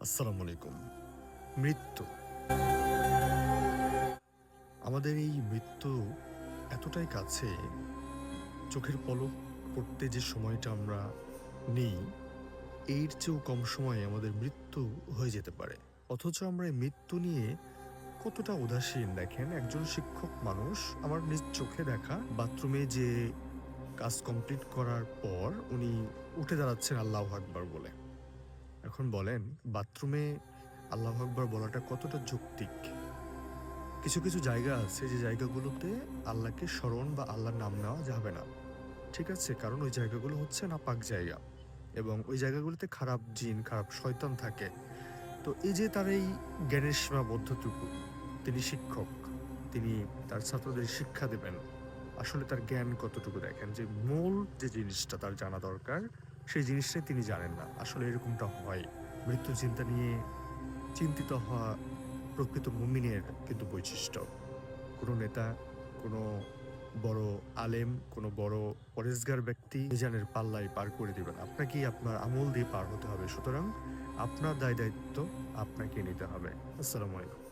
আসসালামু আলাইকুম। মৃত্যু। আমাদের এই মৃত্যু এতটাই কাছে, চোখের পলক পড়তে যে সময়টা আমরা নিই, এর চেয়েও কম সময়ে আমাদের মৃত্যু হয়ে যেতে পারে। অথচ আমরা এই মৃত্যু নিয়ে কতটা উদাসীন দেখেন, একজন শিক্ষক মানুষ আমার নিজ চোখে দেখা বাথরুমে যে কাজ কমপ্লিট করার পর উনি উঠে দাঁড়াচ্ছেন আল্লাহু আকবার বলে। এখন বলেন বাথরুমে আল্লাহু আকবার বলাটা কতটা যৌক্তিক? কিছু, কিছু জায়গা আছে যে জায়গাগুলোতে আল্লাহকে স্মরণ বা আল্লাহর নাম নেওয়া যাবে না। ঠিক আছে? কারণ ওই জায়গাগুলো হচ্ছে নাপাক জায়গা এবং ওই জায়গাগুলোতে খারাপ জিন, খারাপ শয়তান থাকে। তো এই যে তার এই জ্ঞানের সীমাবদ্ধটুকু, তিনি শিক্ষক, তিনি তার ছাত্রদের শিক্ষা দেবেন। আসলে তার জ্ঞান কতটুকু দেখেন যে মূল যে জিনিসটা তার জানা দরকার, সেই জিনিসটাই তিনি জানেন না। আসলে এরকমটা হয়। মৃত্যু চিন্তা নিয়ে চিন্তিত হওয়া প্রকৃত মুমিনের কিন্তু বৈশিষ্ট্য। কোনো নেতা, কোনো বড় আলেম, কোনো বড় পরেজগার ব্যক্তি মিজানের পাল্লায় পার করে দিবে না। আপনাকেই আপনার আমল দিয়ে পার হতে হবে। সুতরাং আপনার দায়-দায়িত্ব আপনাকে নিতে হবে। আসসালামু আলাইকুম।